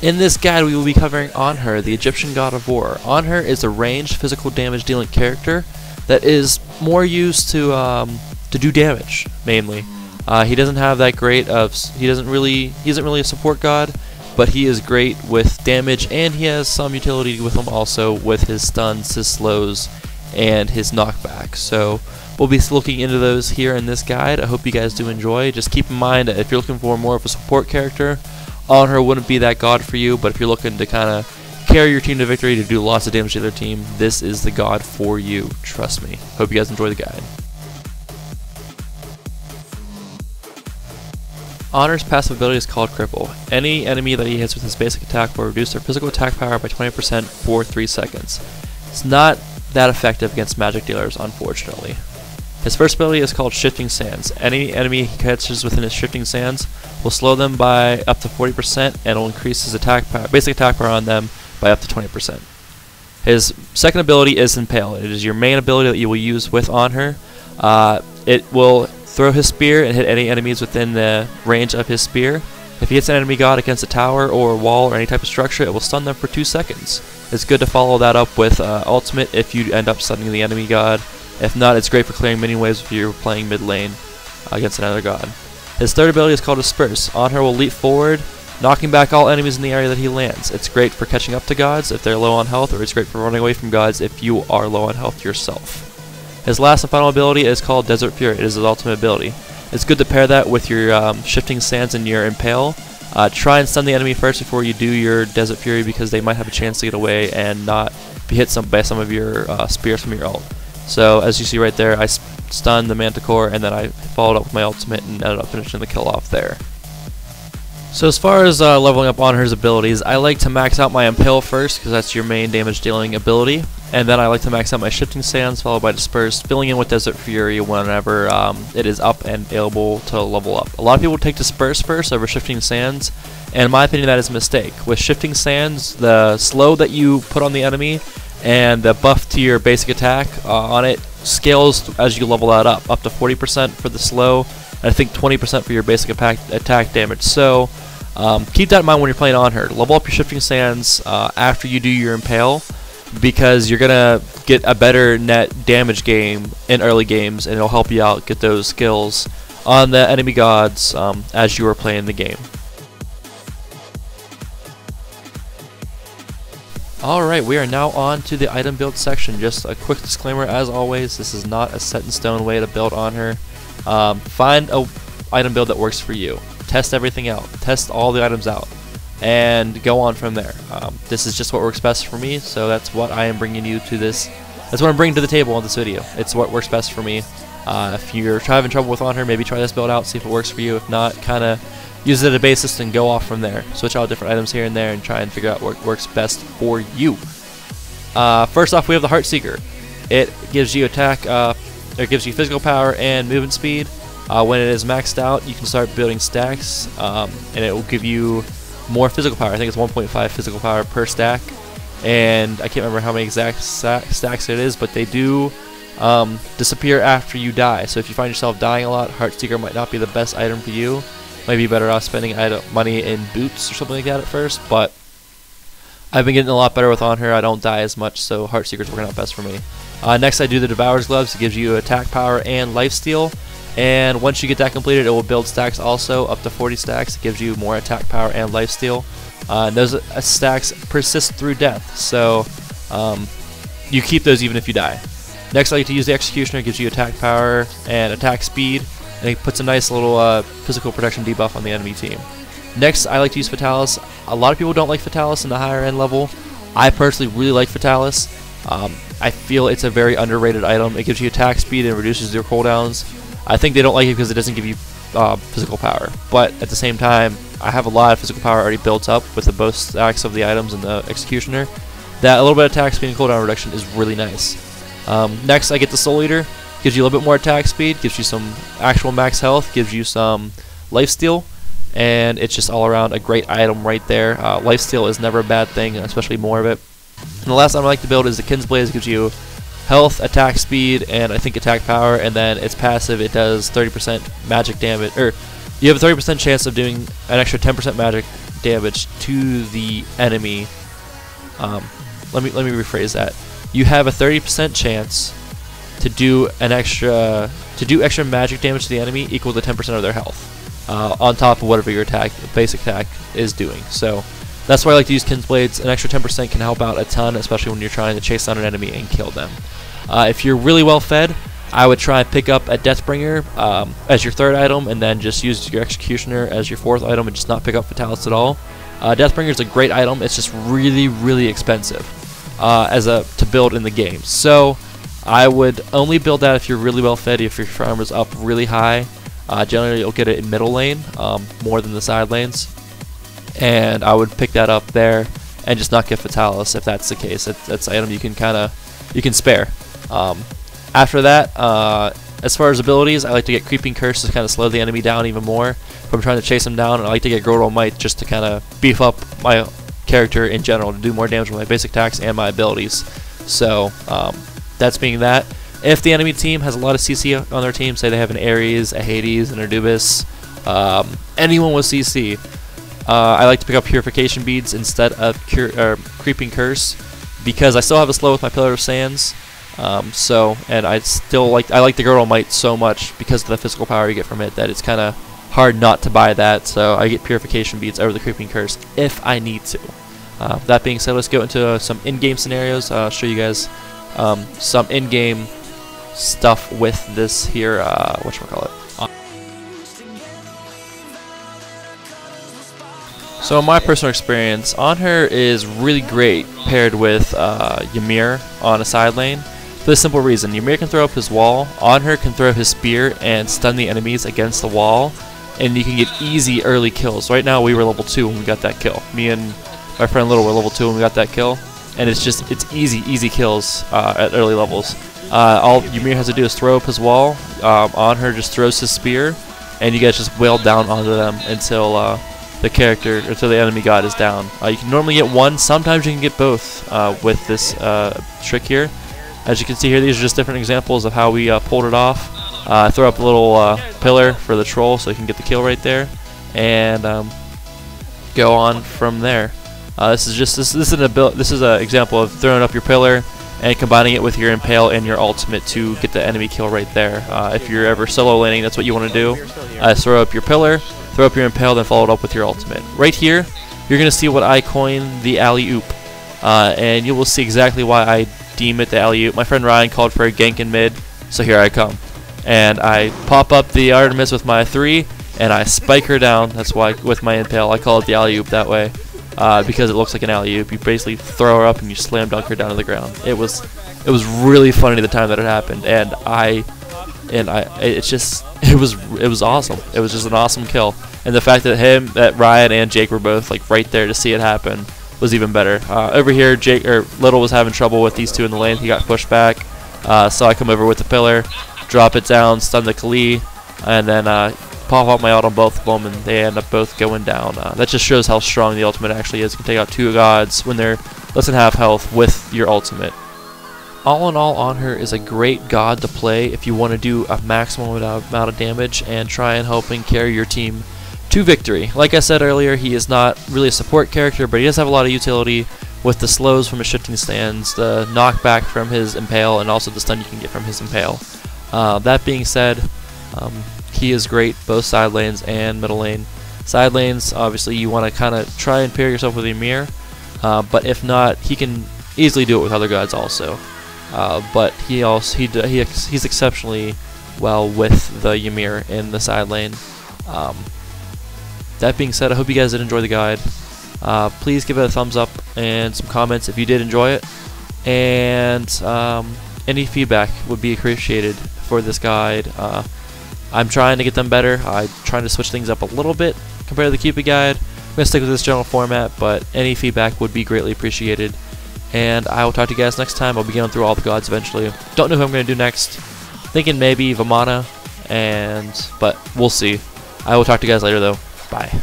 In this guide, we will be covering Anhur, the Egyptian god of war. Anhur is a ranged physical damage dealing character that is more used to do damage mainly. He doesn't have that great of he isn't really a support god, but he is great with damage, and he has some utility with him also with his stuns, his slows, and his knockback. So we'll be looking into those here in this guide. I hope you guys do enjoy. Just keep in mind that if you're looking for more of a support character, Anhur wouldn't be that god for you, but if you're looking to kind of carry your team to victory, to do lots of damage to their team, this is the god for you. Trust me. Hope you guys enjoy the guide. Anhur's passive ability is called Cripple. Any enemy that he hits with his basic attack will reduce their physical attack power by 20% for 3 seconds. It's not that effective against magic dealers, unfortunately. His first ability is called Shifting Sands. Any enemy he catches within his Shifting Sands will slow them by up to 40% and will increase his basic attack power on them by up to 20%. His second ability is Impale. It is your main ability that you will use with Anhur. It will throw his spear and hit any enemies within the range of his spear. If he hits an enemy god against a tower or a wall or any type of structure, it will stun them for 2 seconds. It's good to follow that up with ultimate if you end up stunning the enemy god. If not, it's great for clearing mini waves if you're playing mid lane against another god. His third ability is called Disperse. Anhur will leap forward, knocking back all enemies in the area that he lands. It's great for catching up to gods if they're low on health, or it's great for running away from gods if you are low on health yourself. His last and final ability is called Desert Fury. It is his ultimate ability. It's good to pair that with your Shifting Sands and your Impale. Try and stun the enemy first before you do your Desert Fury, because they might have a chance to get away and not be hit by some of your spears from your ult. So as you see right there, I stunned the Manticore and then I followed up with my ultimate and ended up finishing the kill off there. So as far as leveling up Anhur's abilities, I like to max out my Impale first, because that's your main damage dealing ability, and then I like to max out my Shifting Sands followed by Disperse, filling in with Desert Fury whenever it is up and able to level up. A lot of people take Disperse first over Shifting Sands, and in my opinion that is a mistake. With Shifting Sands, the slow that you put on the enemy and the buff to your basic attack on it scales as you level that up to 40% for the slow, and I think 20% for your basic attack damage. So keep that in mind when you're playing Anhur. Level up your Shifting Sands after you do your Impale, because you're gonna get a better net damage game in early games, and it'll help you out get those skills on the enemy gods as you are playing the game. Alright, we are now on to the item build section. Just a quick disclaimer, as always, this is not a set in stone way to build Anhur. Find a item build that works for you. Test everything out. Test all the items out. And go on from there. This is just what works best for me, so that's what I am bringing you to this. That's what I'm bringing to the table on this video. It's what works best for me. If you're having trouble with Anhur, maybe try this build out, see if it works for you. If not, kind of use it as a basis and go off from there. Switch out different items here and there and try and figure out what works best for you. First off, we have the Heartseeker. It gives you it gives you physical power and movement speed. When it is maxed out, you can start building stacks, and it will give you more physical power. I think it's 1.5 physical power per stack, and I can't remember how many exact stacks it is, but they do disappear after you die. So if you find yourself dying a lot, Heartseeker might not be the best item for you. Might be better off spending money in boots or something like that at first, but I've been getting a lot better with Anhur. I don't die as much, so Heartseeker's working out best for me. Next, I do the Devourer's Gloves. It gives you attack power and lifesteal, and once you get that completed, it will build stacks also up to 40 stacks. It gives you more attack power and lifesteal. Those stacks persist through death, so you keep those even if you die. Next, I like to use the Executioner. It gives you attack power and attack speed, and it puts a nice little physical protection debuff on the enemy team. Next, I like to use Fatalis. A lot of people don't like Fatalis in the higher end level. I personally really like Fatalis. I feel it's a very underrated item. It gives you attack speed and reduces your cooldowns. I think they don't like it because it doesn't give you physical power, but at the same time, I have a lot of physical power already built up with the both stacks of the items and the Executioner. That a little bit of attack speed and cooldown reduction is really nice. Next, I get the Soul Eater. Gives you a little bit more attack speed, gives you some actual max health, gives you some lifesteal, and it's just all around a great item right there. Lifesteal is never a bad thing, especially more of it. And the last item I like to build is the Kin's Blaze. It gives you health, attack speed, and I think attack power, and then its passive, it does 30% magic damage, or you have a 30% chance of doing an extra 10% magic damage to the enemy. Let me rephrase that. You have a 30% chance to do extra magic damage to the enemy equal to 10% of their health, on top of whatever your basic attack is doing. So that's why I like to use Kin's Blades. An extra 10% can help out a ton, especially when you're trying to chase down an enemy and kill them. If you're really well fed, I would try and pick up a Deathbringer as your 3rd item, and then just use your Executioner as your 4th item, and just not pick up Fatalis at all. Deathbringer is a great item. It's just really expensive to build in the game. So I would only build that if you're really well fed. If your farm is up really high, generally you'll get it in middle lane more than the side lanes, and I would pick that up there and just not get Fatalis if that's the case. That's an item you can spare. After that, as far as abilities, I like to get Creeping Curse to kind of slow the enemy down even more if I'm trying to chase him down, and I like to get Girdle Might just to kind of beef up my character in general, to do more damage with my basic attacks and my abilities. So that's being that. If the enemy team has a lot of CC on their team, say they have an Ares, a Hades, an Erdubis, anyone with CC, I like to pick up Purification Beads instead of Creeping Curse, because I still have a slow with my Pillar of Sands. And I like the Girdle Might so much because of the physical power you get from it that it's kind of hard not to buy that. So I get Purification Beads over the Creeping Curse if I need to. That being said, let's go into some in-game scenarios. I'll show you guys some in-game stuff with this here. Whatchamacallit? So in my personal experience, Anhur is really great paired with Ymir on a side lane, for the simple reason: Ymir can throw up his wall, Anhur can throw his spear and stun the enemies against the wall, and you can get easy early kills. Right now we were level 2 when we got that kill. Me and my friend Little were level 2 when we got that kill, and it's easy kills at early levels. All Ymir has to do is throw up his wall, Anhur just throws his spear, and you guys just wail down onto them until the enemy god is down. You can normally get one, sometimes you can get both with this trick here. As you can see here, these are just different examples of how we pulled it off. Throw up a little pillar for the troll so you can get the kill right there, and go on from there. This is an example of throwing up your pillar and combining it with your impale and your ultimate to get the enemy kill right there. If you're ever solo laning, that's what you want to do. Throw up your pillar, throw up your impale, then follow it up with your ultimate. Right here, you're going to see what I coined the alley-oop, and you will see exactly why I deem it the alley-oop. My friend Ryan called for a gank in mid, so here I come. And I pop up the Artemis with my 3, and I spike her down. That's why, with my impale, I call it the alley-oop that way, because it looks like an alley-oop. You basically throw her up and you slam dunk her down to the ground. It was really funny the time that it happened, and it was awesome. It was just an awesome kill, and the fact that Ryan and Jake were both like right there to see it happen was even better. Over here, Little was having trouble with these two in the lane. He got pushed back, so I come over with the pillar, drop it down, stun the Kali, and then pop out my ult on both of them, and they end up both going down. That just shows how strong the ultimate actually is. You can take out 2 gods when they're less than half health with your ultimate. All in all, Anhur is a great god to play if you want to do a maximum amount of damage and try and helping carry your team to victory. Like I said earlier, he is not really a support character, but he does have a lot of utility with the slows from his shifting stands, the knockback from his impale, and also the stun you can get from his impale. That being said, he is great both side lanes and middle lane. Side lanes, obviously, you want to kind of try and pair yourself with Ymir, but if not, he can easily do it with other gods also. But he's exceptionally well with the Ymir in the side lane. That being said, I hope you guys did enjoy the guide. Please give it a thumbs up and some comments if you did enjoy it, and any feedback would be appreciated for this guide. I'm trying to get them better. I'm trying to switch things up a little bit compared to the Cupid guide. I'm going to stick with this general format, but any feedback would be greatly appreciated. And I will talk to you guys next time. I'll be going through all the gods eventually. Don't know who I'm going to do next. Thinking maybe Vamana, but we'll see. I will talk to you guys later though. Bye.